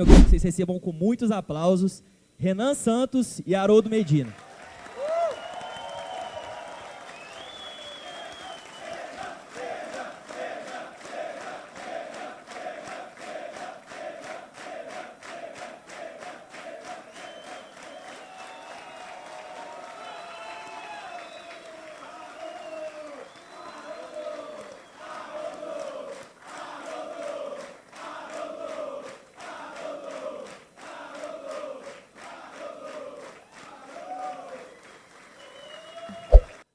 Eu quero que vocês recebam com muitos aplausos Renan Santos e Haroldo Medina.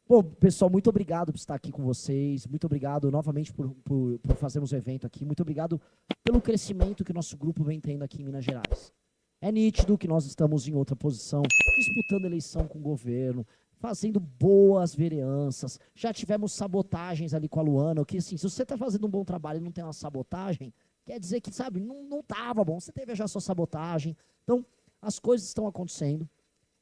Bom, pessoal, muito obrigado por estar aqui com vocês. Muito obrigado novamente por fazermos o evento aqui. Muito obrigado pelo crescimento que o nosso grupo vem tendo aqui em Minas Gerais. É nítido que nós estamos em outra posição, disputando eleição com o governo, fazendo boas vereanças. Já tivemos sabotagens ali com a Luana, que assim, se você está fazendo um bom trabalho e não tem uma sabotagem, quer dizer que, sabe, não estava bom. Você teve já sua sabotagem. Então, as coisas estão acontecendo.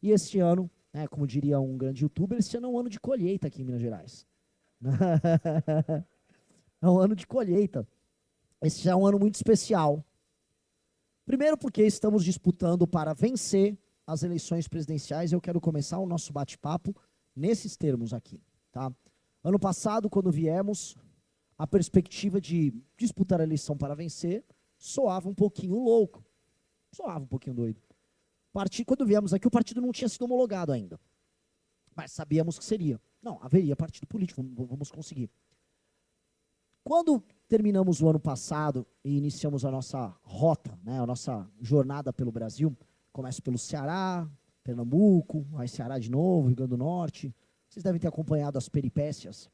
E este ano, como diria um grande youtuber, esse ano é um ano de colheita aqui em Minas Gerais. É um ano de colheita. Esse é um ano muito especial. Primeiro porque estamos disputando para vencer as eleições presidenciais. Eu quero começar o nosso bate-papo nesses termos aqui. Tá? Ano passado, quando viemos, a perspectiva de disputar a eleição para vencer soava um pouquinho louco. Soava um pouquinho doido. Quando viemos aqui, o partido não tinha sido homologado ainda. Mas sabíamos que seria. Não, haveria partido político, vamos conseguir. Quando terminamos o ano passado e iniciamos a nossa rota, a nossa jornada pelo Brasil, começa pelo Ceará, Pernambuco, aí Ceará de novo, Rio Grande do Norte. Vocês devem ter acompanhado as peripécias.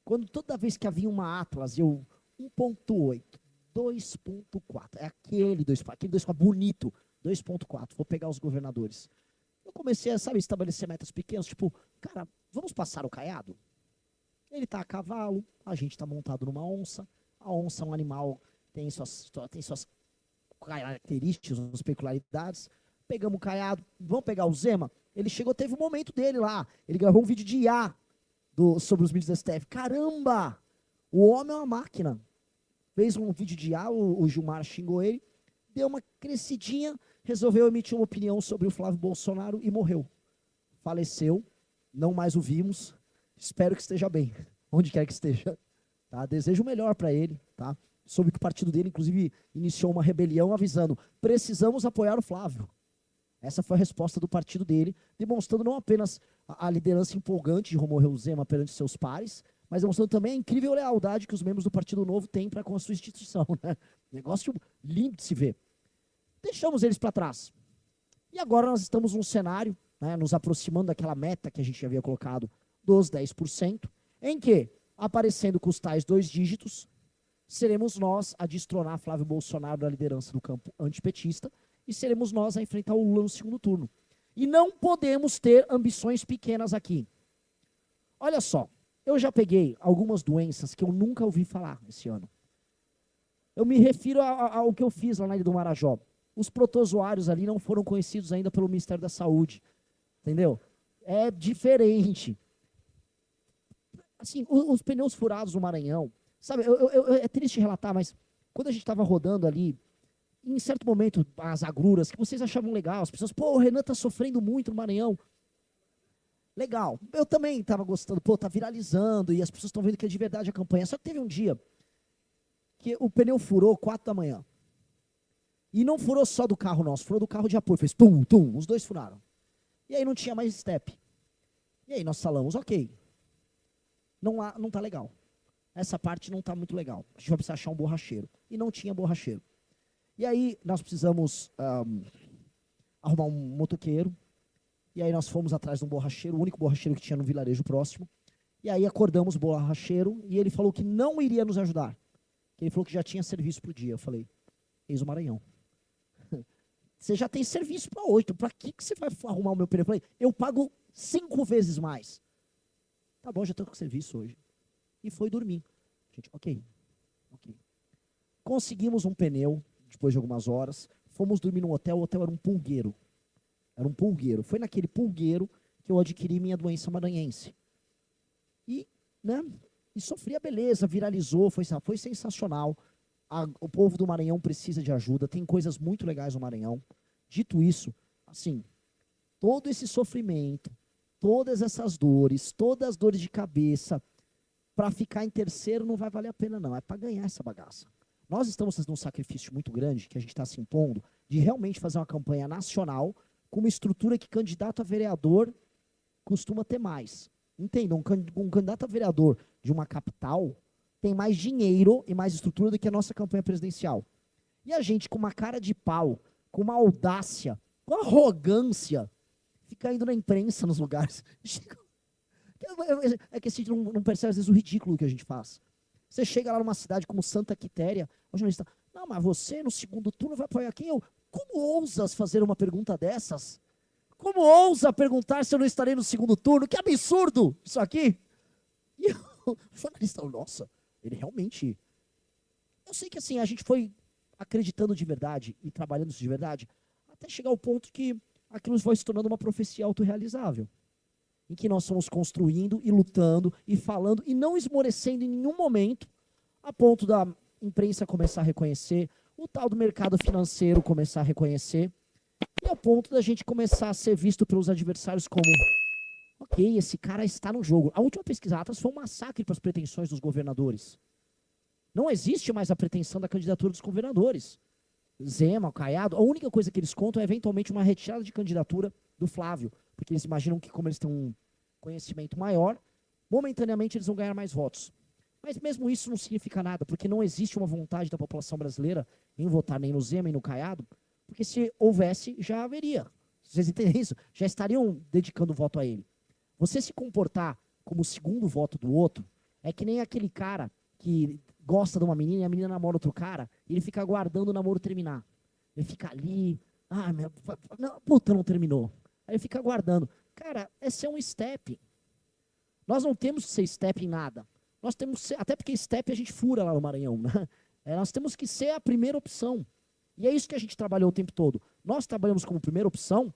Quando toda vez que havia uma Atlas, 1.8, 2.4, é aquele 2.4 bonito, 2.4, vou pegar os governadores. Eu comecei a, estabelecer metas pequenas, tipo, cara, vamos passar o Caiado? Ele tá a cavalo, a gente tá montado numa onça, a onça é um animal, tem suas características, suas peculiaridades. Pegamos o Caiado, vamos pegar o Zema? Ele chegou, teve um momento dele lá, ele gravou um vídeo de IA sobre os mídias da STF. Caramba! O homem é uma máquina. Fez um vídeo de IA, o Gilmar xingou ele, deu uma crescidinha, resolveu emitir uma opinião sobre o Flávio Bolsonaro e morreu. Faleceu, não mais o vimos, espero que esteja bem, onde quer que esteja. Tá? Desejo o melhor para ele. Tá? Soube que o partido dele, inclusive, iniciou uma rebelião avisando, precisamos apoiar o Flávio. Essa foi a resposta do partido dele, demonstrando não apenas a liderança empolgante de Romeu Zema perante seus pares, mas demonstrando também a incrível lealdade que os membros do Partido Novo têm para com a sua instituição. Né? Negócio lindo de se ver. Deixamos eles para trás. E agora nós estamos num cenário, nos aproximando daquela meta que a gente havia colocado dos 10%, em que, aparecendo com os tais 2 dígitos, seremos nós a destronar Flávio Bolsonaro da liderança do campo antipetista e seremos nós a enfrentar o Lula no segundo turno. E não podemos ter ambições pequenas aqui. Olha só, eu já peguei algumas doenças que eu nunca ouvi falar esse ano. Eu me refiro ao que eu fiz lá na Ilha do Marajó. Os protozoários ali não foram conhecidos ainda pelo Ministério da Saúde. Entendeu? É diferente. Assim, os pneus furados no Maranhão. Sabe, é triste relatar, mas quando a gente estava rodando ali, em certo momento, as agruras, que vocês achavam legal, as pessoas, o Renan tá sofrendo muito no Maranhão. Legal. Eu também estava gostando, tá viralizando, e as pessoas estão vendo que é de verdade a campanha. Só que teve um dia que o pneu furou 4 da manhã. E não furou só do carro nosso, furou do carro de apoio. Fez tum, tum, os dois furaram. E aí não tinha mais step. E aí nós falamos, ok, não tá legal. Essa parte não tá muito legal. A gente vai precisar achar um borracheiro. E não tinha borracheiro. E aí nós precisamos arrumar um motoqueiro. E aí nós fomos atrás de um borracheiro, o único borracheiro que tinha no vilarejo próximo. E aí acordamos o borracheiro e ele falou que não iria nos ajudar. Ele falou que já tinha serviço pro dia. Eu falei, eis o Maranhão. Você já tem serviço para 8, para que você vai arrumar o meu pneu? Eu falei, eu pago 5 vezes mais. Tá bom, já estou com serviço hoje. E foi dormir. Gente, ok. Conseguimos um pneu, depois de algumas horas, fomos dormir num hotel, o hotel era um pulgueiro. Foi naquele pulgueiro que eu adquiri minha doença maranhense. E sofri a beleza, viralizou, foi sensacional. o povo do Maranhão precisa de ajuda, tem coisas muito legais no Maranhão. Dito isso, assim, todo esse sofrimento, todas essas dores, todas as dores de cabeça, para ficar em terceiro não vai valer a pena não, é para ganhar essa bagaça. Nós estamos fazendo um sacrifício muito grande, que a gente está se impondo, de realmente fazer uma campanha nacional com uma estrutura que candidato a vereador costuma ter mais. Entendam, um candidato a vereador de uma capital tem mais dinheiro e mais estrutura do que a nossa campanha presidencial. E a gente, com uma cara de pau, com uma audácia, com arrogância, fica indo na imprensa nos lugares. É que a gente não percebe, às vezes, o ridículo que a gente faz. Você chega lá numa cidade como Santa Quitéria, o jornalista, não, mas você no segundo turno vai apoiar quem? Como ousas fazer uma pergunta dessas? Como ousa perguntar se eu não estarei no segundo turno? Que absurdo isso aqui! E o jornalista, nossa, ele realmente... Eu sei que assim, a gente foi acreditando de verdade e trabalhando isso de verdade, até chegar ao ponto que aquilo vai se tornando uma profecia autorrealizável. Em que nós fomos construindo e lutando e falando e não esmorecendo em nenhum momento, a ponto da imprensa começar a reconhecer, o tal do mercado financeiro começar a reconhecer, e ao ponto da gente começar a ser visto pelos adversários como, ok, esse cara está no jogo. A última pesquisa Atlas foi um massacre para as pretensões dos governadores. Não existe mais a pretensão da candidatura dos governadores. Zema, Caiado, a única coisa que eles contam é eventualmente uma retirada de candidatura do Flávio, porque eles imaginam que como eles têm um conhecimento maior, momentaneamente eles vão ganhar mais votos. Mas mesmo isso não significa nada, porque não existe uma vontade da população brasileira em votar nem no Zema nem no Caiado, porque se houvesse, já haveria. Vocês entendem isso? Já estariam dedicando o voto a ele. Você se comportar como o segundo voto do outro, é que nem aquele cara que gosta de uma menina e a menina namora outro cara, e ele fica aguardando o namoro terminar. Ele fica ali, puta, não terminou. Aí ele fica aguardando. Cara, esse é um step. Nós não temos que ser step em nada. Nós temos que ser, até porque step a gente fura lá no Maranhão, né? Nós temos que ser a primeira opção. E é isso que a gente trabalhou o tempo todo. Nós trabalhamos como primeira opção,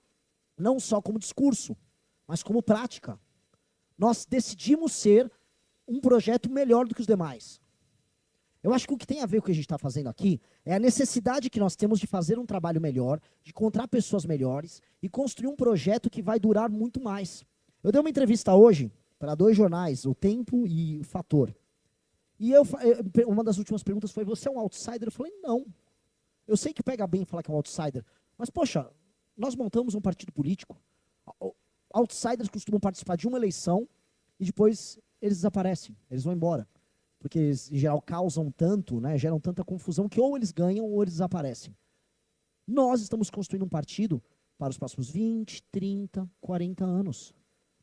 não só como discurso, mas como prática. Nós decidimos ser um projeto melhor do que os demais. Eu acho que o que tem a ver com o que a gente está fazendo aqui é a necessidade que nós temos de fazer um trabalho melhor, de encontrar pessoas melhores e construir um projeto que vai durar muito mais. Eu dei uma entrevista hoje para 2 jornais, O Tempo e o Fator. E uma das últimas perguntas foi, você é um outsider? Eu falei, não. Eu sei que pega bem falar que é um outsider, mas, poxa, nós montamos um partido político, outsiders costumam participar de uma eleição e depois eles desaparecem, eles vão embora. Porque eles, em geral, causam tanto, né, geram tanta confusão que ou eles ganham ou eles desaparecem. Nós estamos construindo um partido para os próximos 20, 30, 40 anos.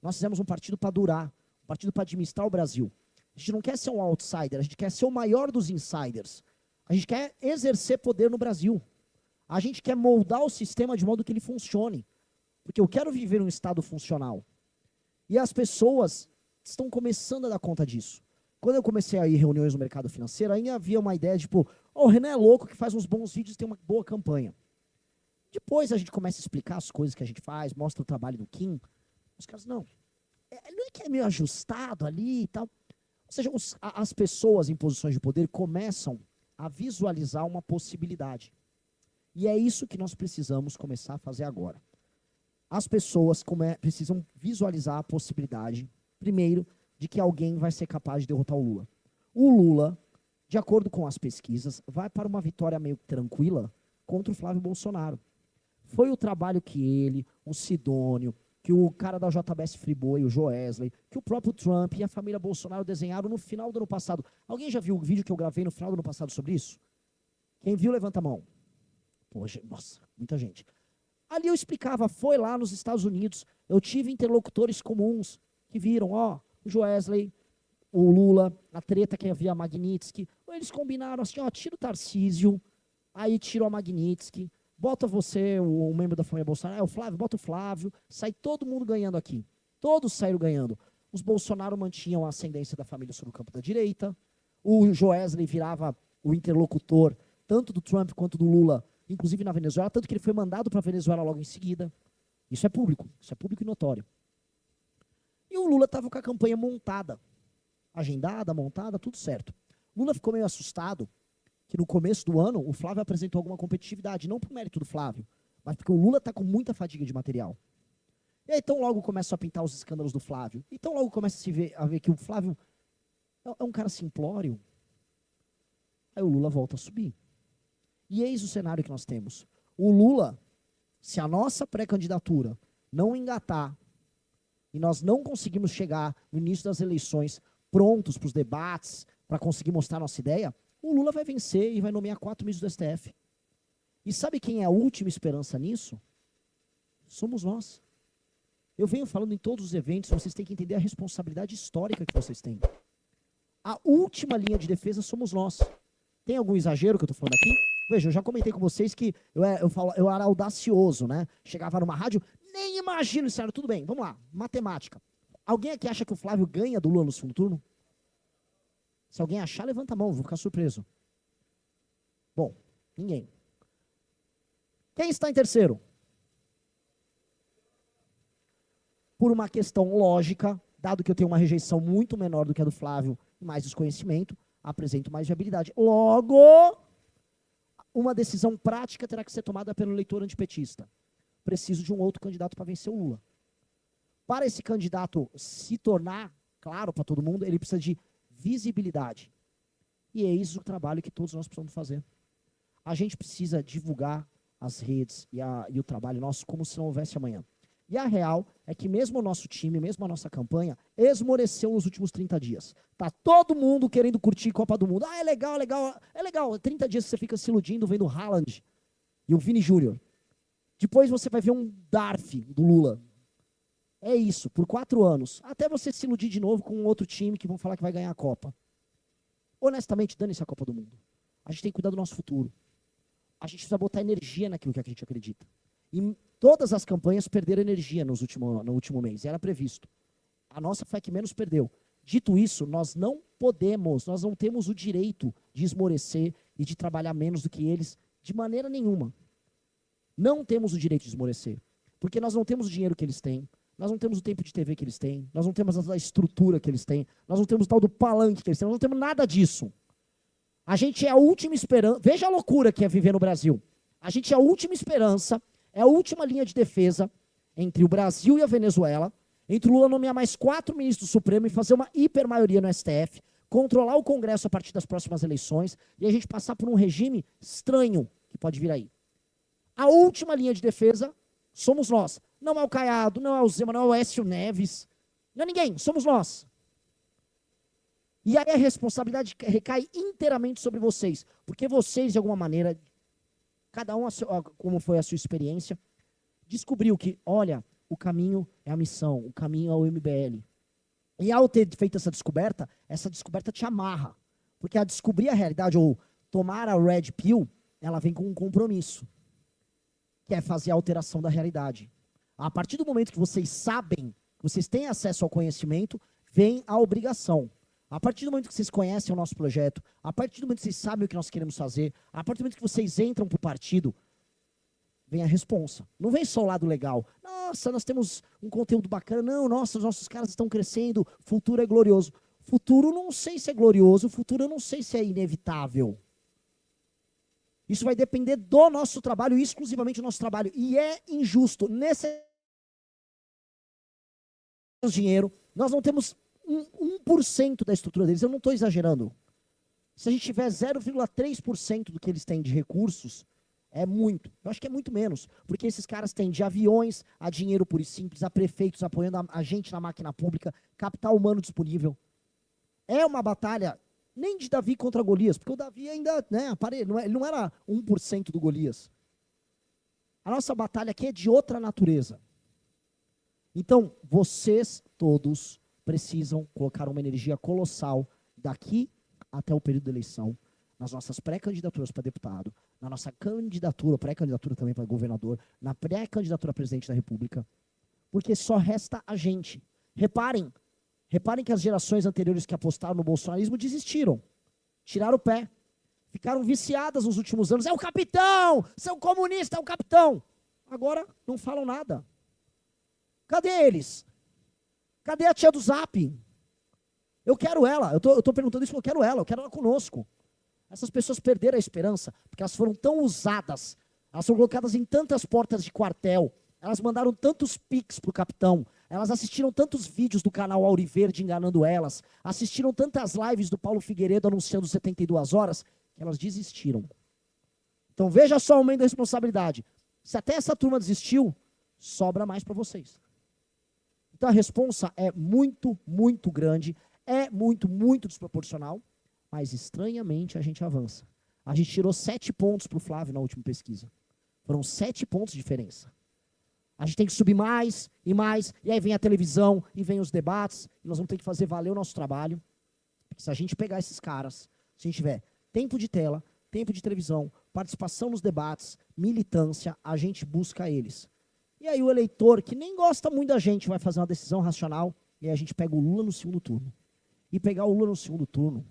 Nós fizemos um partido para durar, um partido para administrar o Brasil. A gente não quer ser um outsider, a gente quer ser o maior dos insiders. A gente quer exercer poder no Brasil. A gente quer moldar o sistema de modo que ele funcione. Porque eu quero viver um estado funcional. E as pessoas estão começando a dar conta disso. Quando eu comecei a ir em reuniões no mercado financeiro, ainda havia uma ideia de, tipo, o Renan é louco que faz uns bons vídeos e tem uma boa campanha. Depois a gente começa a explicar as coisas que a gente faz, mostra o trabalho do Kim. Os caras, não é que é meio ajustado ali e tal. Ou seja, as pessoas em posições de poder começam a visualizar uma possibilidade. E é isso que nós precisamos começar a fazer agora. As pessoas precisam visualizar a possibilidade, primeiro, de que alguém vai ser capaz de derrotar o Lula. O Lula, de acordo com as pesquisas, vai para uma vitória meio tranquila contra o Flávio Bolsonaro. Foi o trabalho que ele, o Sidônio, que o cara da JBS Friboi, o Joesley, que o próprio Trump e a família Bolsonaro desenharam no final do ano passado. Alguém já viu o vídeo que eu gravei no final do ano passado sobre isso? Quem viu, levanta a mão. Poxa, nossa, muita gente. Ali eu explicava, foi lá nos Estados Unidos, eu tive interlocutores comuns que viram, ó, o Joesley, o Lula, a treta que havia a Magnitsky, eles combinaram assim, ó, tira o Tarcísio, aí tira o Magnitsky, bota você, o membro da família Bolsonaro, o Flávio, bota o Flávio, sai todo mundo ganhando aqui. Todos saíram ganhando. Os Bolsonaro mantinham a ascendência da família sobre o campo da direita, o Joesley virava o interlocutor, tanto do Trump quanto do Lula, inclusive na Venezuela, tanto que ele foi mandado para a Venezuela logo em seguida. Isso é público e notório. E o Lula estava com a campanha montada, agendada, montada, tudo certo. Lula ficou meio assustado, que no começo do ano o Flávio apresentou alguma competitividade, não por mérito do Flávio, mas porque o Lula está com muita fadiga de material. E aí, então logo começam a pintar os escândalos do Flávio. Então logo começa a ver que o Flávio é um cara simplório. Aí o Lula volta a subir. E eis o cenário que nós temos. O Lula, se a nossa pré-candidatura não engatar, e nós não conseguimos chegar no início das eleições prontos para os debates, para conseguir mostrar nossa ideia, o Lula vai vencer e vai nomear 4 ministros do STF. E sabe quem é a última esperança nisso? Somos nós. Eu venho falando em todos os eventos, vocês têm que entender a responsabilidade histórica que vocês têm. A última linha de defesa somos nós. Tem algum exagero que eu estou falando aqui? Veja, eu já comentei com vocês que eu era audacioso, né? Chegava numa rádio, nem imagino isso, tudo bem, vamos lá, matemática. Alguém aqui acha que o Flávio ganha do Lula no segundo turno? Se alguém achar, levanta a mão, vou ficar surpreso. Bom, ninguém. Quem está em terceiro? Por uma questão lógica, dado que eu tenho uma rejeição muito menor do que a do Flávio e mais desconhecimento, apresento mais viabilidade. Logo, uma decisão prática terá que ser tomada pelo eleitor antipetista. Preciso de um outro candidato para vencer o Lula. Para esse candidato se tornar claro para todo mundo, ele precisa de visibilidade. E eis o trabalho que todos nós precisamos fazer. A gente precisa divulgar as redes e o trabalho nosso como se não houvesse amanhã. E a real é que mesmo o nosso time, mesmo a nossa campanha, esmoreceu nos últimos 30 dias. Tá todo mundo querendo curtir Copa do Mundo. Ah, é legal, legal. É legal. 30 dias você fica se iludindo vendo o Haaland e o Vini Júnior. Depois você vai ver um Darf do Lula. É isso, por 4 anos. Até você se iludir de novo com um outro time que vão falar que vai ganhar a Copa. Honestamente, dane-se a Copa do Mundo. A gente tem que cuidar do nosso futuro. A gente precisa botar energia naquilo que a gente acredita. E todas as campanhas perderam energia no último mês. Era previsto. A nossa foi a que menos perdeu. Dito isso, nós não temos o direito de esmorecer e de trabalhar menos do que eles de maneira nenhuma. Não temos o direito de esmorecer. Porque nós não temos o dinheiro que eles têm. Nós não temos o tempo de TV que eles têm. Nós não temos a estrutura que eles têm. Nós não temos o tal do palanque que eles têm. Nós não temos nada disso. A gente é a última esperança. Veja a loucura que é viver no Brasil. A gente é a última esperança, é a última linha de defesa entre o Brasil e a Venezuela, entre o Lula nomear mais 4 ministros do Supremo e fazer uma hipermaioria no STF, controlar o Congresso a partir das próximas eleições e a gente passar por um regime estranho que pode vir aí. A última linha de defesa somos nós. Não é o Caiado, não é o Zema, não é o Aécio Neves, não é ninguém, somos nós. E aí a responsabilidade recai inteiramente sobre vocês, porque vocês, de alguma maneira, cada um, como foi a sua experiência, descobriu que, olha, o caminho é a missão, o caminho é o MBL. E ao ter feito essa descoberta te amarra. Porque a descobrir a realidade, ou tomar a Red Pill, ela vem com um compromisso, que é fazer a alteração da realidade. A partir do momento que vocês sabem, que vocês têm acesso ao conhecimento, vem a obrigação. A partir do momento que vocês conhecem o nosso projeto, a partir do momento que vocês sabem o que nós queremos fazer, a partir do momento que vocês entram para o partido, vem a responsa. Não vem só o lado legal. Nossa, nós temos um conteúdo bacana. Não, nossa, os nossos caras estão crescendo, o futuro é glorioso. Futuro não sei se é glorioso, o futuro eu não sei se é inevitável. Isso vai depender do nosso trabalho, exclusivamente do nosso trabalho. E é injusto. Nesse dinheiro, nós não temos 1% da estrutura deles. Eu não estou exagerando. Se a gente tiver 0,3% do que eles têm de recursos, é muito. Eu acho que é muito menos. Porque esses caras têm de aviões a dinheiro puro e simples, a prefeitos apoiando a gente na máquina pública, capital humano disponível. É uma batalha nem de Davi contra Golias, porque o Davi ainda, né, ele não era 1% do Golias. A nossa batalha aqui é de outra natureza. Então, vocês todos precisam colocar uma energia colossal daqui até o período da eleição, nas nossas pré-candidaturas para deputado, na nossa candidatura, pré-candidatura também para governador, na pré-candidatura a presidente da República, porque só resta a gente. Reparem que as gerações anteriores que apostaram no bolsonarismo desistiram, tiraram o pé, ficaram viciadas nos últimos anos. É o capitão, são comunistas, é o capitão. Agora não falam nada. Cadê eles? Cadê a tia do Zap? Eu quero ela, eu tô perguntando isso porque eu quero ela conosco. Essas pessoas perderam a esperança porque elas foram tão usadas, elas foram colocadas em tantas portas de quartel, elas mandaram tantos pics pro capitão, elas assistiram tantos vídeos do canal Auriverde enganando elas, assistiram tantas lives do Paulo Figueiredo anunciando 72 horas, que elas desistiram. Então veja só o aumento da responsabilidade. Se até essa turma desistiu, sobra mais para vocês. Então a responsa é muito, muito grande, é muito, muito desproporcional, mas estranhamente a gente avança. A gente tirou 7 pontos para o Flávio na última pesquisa. Foram 7 pontos de diferença. A gente tem que subir mais, e aí vem a televisão, e vem os debates, e nós vamos ter que fazer valer o nosso trabalho. Se a gente pegar esses caras, se a gente tiver tempo de tela, tempo de televisão, participação nos debates, militância, a gente busca eles. E aí o eleitor, que nem gosta muito da gente, vai fazer uma decisão racional, e aí a gente pega o Lula no segundo turno. E pegar o Lula no segundo turno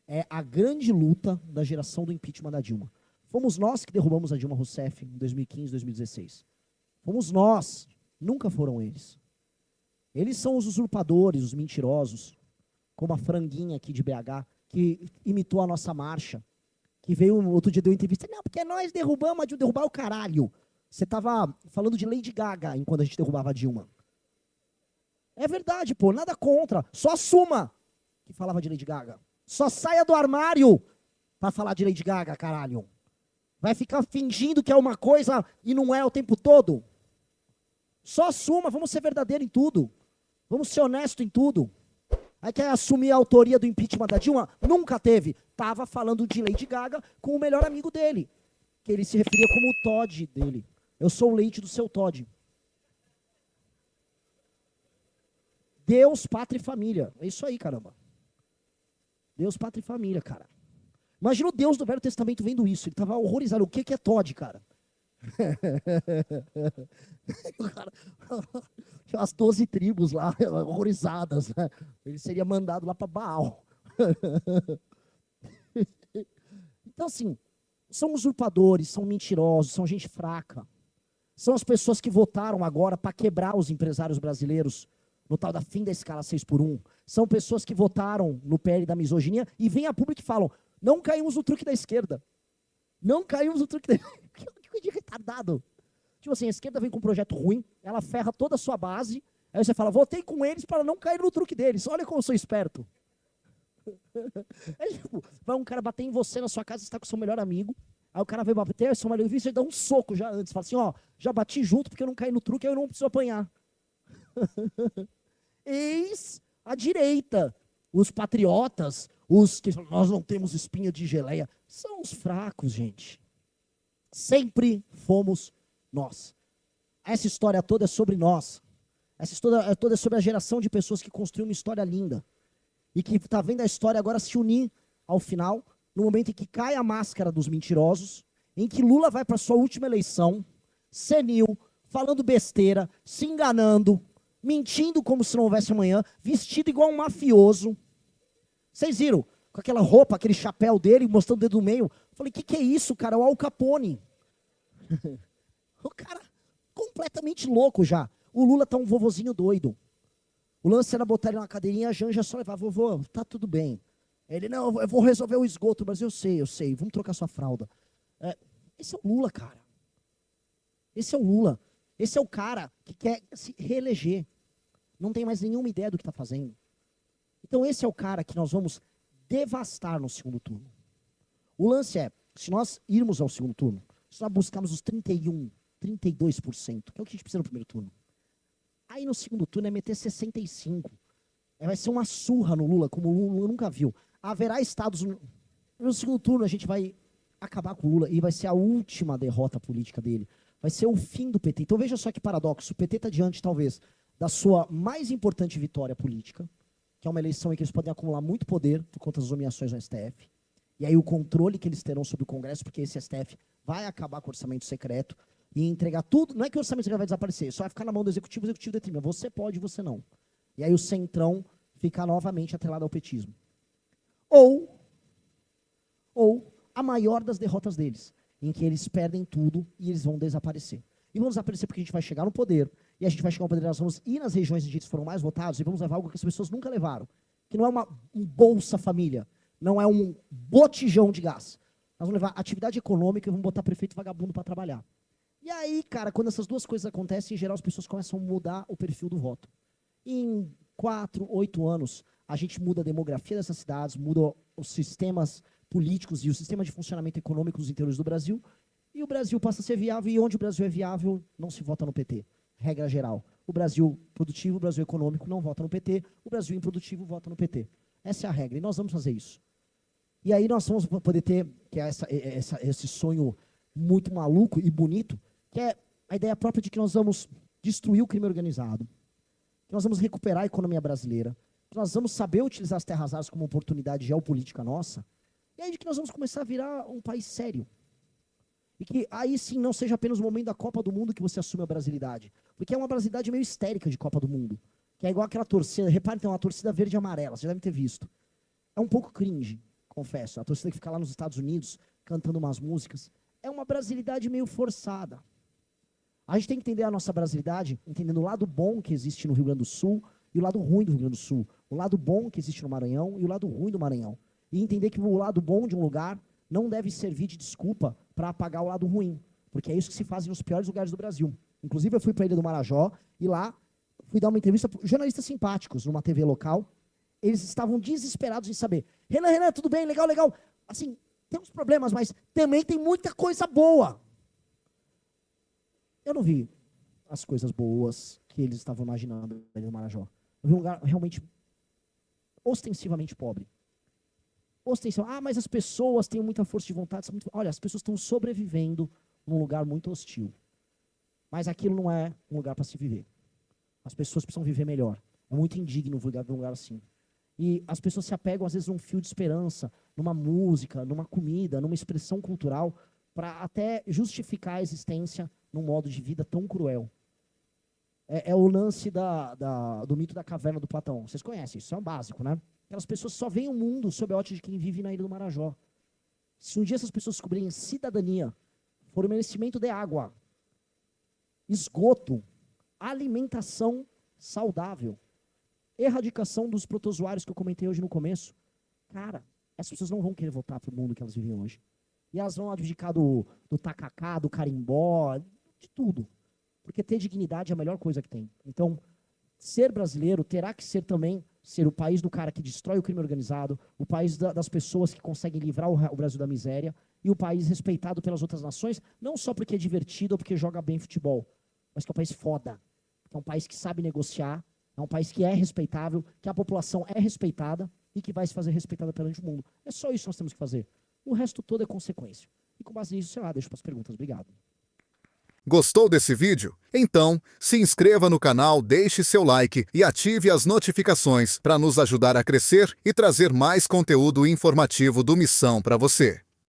é a grande luta da geração do impeachment da Dilma. Fomos nós que derrubamos a Dilma Rousseff em 2015, 2016. Fomos nós, nunca foram eles. Eles são os usurpadores, os mentirosos, como a franguinha aqui de BH, que imitou a nossa marcha, que veio outro dia deu entrevista, não, porque nós derrubamos a Dilma, derrubar o caralho. Você estava falando de Lady Gaga enquanto a gente derrubava a Dilma. É verdade, pô, nada contra, só assuma que falava de Lady Gaga. Só saia do armário para falar de Lady Gaga, caralho. Vai ficar fingindo que é uma coisa e não é o tempo todo? Só assuma, vamos ser verdadeiro em tudo. Vamos ser honesto em tudo. Aí quer assumir a autoria do impeachment da Dilma? Nunca teve. Tava falando de Lady Gaga com o melhor amigo dele, que ele se referia como o Todd dele. Eu sou o leite do seu Todd. Deus, pátria e família. É isso aí, caramba. Deus, pátria e família, cara. Imagina o Deus do Velho Testamento vendo isso. Ele estava horrorizado. O que é Todd, cara? Tinha as 12 tribos lá, horrorizadas. Né? Ele seria mandado lá para Baal. Então, assim, são usurpadores, são mentirosos, são gente fraca. São as pessoas que votaram agora para quebrar os empresários brasileiros no tal da fim da escala 6x1. São pessoas que votaram no PL da misoginia e vêm a público e falam, não caímos no truque da esquerda. Não caímos no truque da esquerda. Que coisa de retardado. Tipo assim, a esquerda vem com um projeto ruim, ela ferra toda a sua base, aí você fala, votei com eles para não cair no truque deles. Olha como eu sou esperto. É, tipo, vai um cara bater em você na sua casa, você está com o seu melhor amigo, aí o cara vai bater, seu melhor amigo, você dá um soco já antes, fala assim, ó, já bati junto porque eu não caí no truque, aí eu não preciso apanhar. Eis a direita, os patriotas, os que nós não temos espinha de geleia, são os fracos, gente. Sempre fomos nós. Essa história toda é sobre nós. Essa história toda é sobre a geração de pessoas que construiu uma história linda. E que está vendo a história agora se unir ao final, no momento em que cai a máscara dos mentirosos, em que Lula vai para sua última eleição, senil, falando besteira, se enganando, mentindo como se não houvesse amanhã, vestido igual um mafioso. Vocês viram? Com aquela roupa, aquele chapéu dele, mostrando o dedo no meio. Falei, que é isso, cara? É o Al Capone. O cara completamente louco já. O Lula tá um vovozinho doido. O lance era botar ele na cadeirinha, a Janja só levar, vovô, tá tudo bem. Ele, não, eu vou resolver o esgoto, mas eu sei, vamos trocar sua fralda. Esse é o Lula, cara. Esse é o Lula. Esse é o cara que quer se reeleger. Não tem mais nenhuma ideia do que está fazendo. Então esse é o cara que nós vamos devastar no segundo turno. O lance é, se nós irmos ao segundo turno, se nós buscarmos os 31, 32%, que é o que a gente precisa no primeiro turno. Aí no segundo turno é meter 65%. Vai ser uma surra no Lula, como o Lula nunca viu. Haverá estados... No segundo turno a gente vai acabar com o Lula e vai ser a última derrota política dele. Vai ser o fim do PT. Então veja só que paradoxo. O PT está diante, talvez, da sua mais importante vitória política, que é uma eleição em que eles podem acumular muito poder por conta das nomeações no STF. E aí o controle que eles terão sobre o Congresso, porque esse STF vai acabar com o orçamento secreto e entregar tudo. Não é que o orçamento secreto vai desaparecer, só vai ficar na mão do executivo, o executivo determina. Você pode, você não. E aí o centrão fica novamente atrelado ao petismo. Ou a maior das derrotas deles, em que eles perdem tudo e eles vão desaparecer. E vão desaparecer porque a gente vai chegar no poder, e a gente vai chegar no poder, nós vamos ir nas regiões onde eles foram mais votados e vamos levar algo que as pessoas nunca levaram, que não é um Bolsa Família, não é um botijão de gás, Nós vamos levar atividade econômica e vamos botar prefeito vagabundo para trabalhar. E aí, cara, quando essas duas coisas acontecem, em geral as pessoas começam a mudar o perfil do voto. Em 4, 8 anos, a gente muda a demografia dessas cidades, muda os sistemas políticos e o sistema de funcionamento econômico dos interiores do Brasil, e o Brasil passa a ser viável, e onde o Brasil é viável, não se vota no PT. Regra geral. O Brasil produtivo, o Brasil econômico não vota no PT, o Brasil improdutivo vota no PT. Essa é a regra, e nós vamos fazer isso. E aí nós vamos poder ter, que é esse sonho muito maluco e bonito, que é a ideia própria de que nós vamos destruir o crime organizado, que nós vamos recuperar a economia brasileira, que nós vamos saber utilizar as terras raras como oportunidade geopolítica nossa, e aí de que nós vamos começar a virar um país sério. E que aí sim não seja apenas o momento da Copa do Mundo que você assume a brasilidade, porque é uma brasilidade meio histérica de Copa do Mundo, que é igual aquela torcida, repare, tem uma torcida verde e amarela, vocês devem ter visto. É um pouco cringe, confesso, a torcida que fica lá nos Estados Unidos cantando umas músicas, é uma brasilidade meio forçada. A gente tem que entender a nossa brasilidade, entendendo o lado bom que existe no Rio Grande do Sul e o lado ruim do Rio Grande do Sul, o lado bom que existe no Maranhão e o lado ruim do Maranhão. E entender que o lado bom de um lugar não deve servir de desculpa para apagar o lado ruim, porque é isso que se faz nos piores lugares do Brasil. Inclusive, eu fui para a Ilha do Marajó e lá fui dar uma entrevista para jornalistas simpáticos numa TV local. Eles estavam desesperados em saber. Renan, tudo bem? Legal, legal. Assim, tem uns problemas, mas também tem muita coisa boa. Eu não vi as coisas boas que eles estavam imaginando na Ilha do Marajó. Eu vi um lugar realmente ostensivamente pobre. Mas as pessoas têm muita força de vontade. Olha, as pessoas estão sobrevivendo num lugar muito hostil. Mas aquilo não é um lugar para se viver. As pessoas precisam viver melhor. É muito indigno viver num lugar assim. E as pessoas se apegam, às vezes, num fio de esperança, numa música, numa comida, numa expressão cultural, para até justificar a existência num modo de vida tão cruel. É o lance do mito da caverna do Platão. Vocês conhecem isso, é um básico, né? Aquelas pessoas só veem o mundo sob a ótica de quem vive na Ilha do Marajó. Se um dia essas pessoas descobrirem cidadania, fornecimento de água, esgoto, alimentação saudável, erradicação dos protozoários que eu comentei hoje no começo, cara, essas pessoas não vão querer voltar para o mundo que elas vivem hoje. E elas vão abdicar do tacacá, do carimbó, de tudo. Porque ter dignidade é a melhor coisa que tem. Então, ser brasileiro terá que ser também ser o país do cara que destrói o crime organizado, o país das pessoas que conseguem livrar o Brasil da miséria, e o país respeitado pelas outras nações, não só porque é divertido ou porque joga bem futebol, mas que é um país foda, que é um país que sabe negociar, é um país que é respeitável, que a população é respeitada e que vai se fazer respeitada perante o mundo. É só isso que nós temos que fazer. O resto todo é consequência. E com base nisso, sei lá, deixo para as perguntas. Obrigado. Gostou desse vídeo? Então, se inscreva no canal, deixe seu like e ative as notificações para nos ajudar a crescer e trazer mais conteúdo informativo do Missão para você.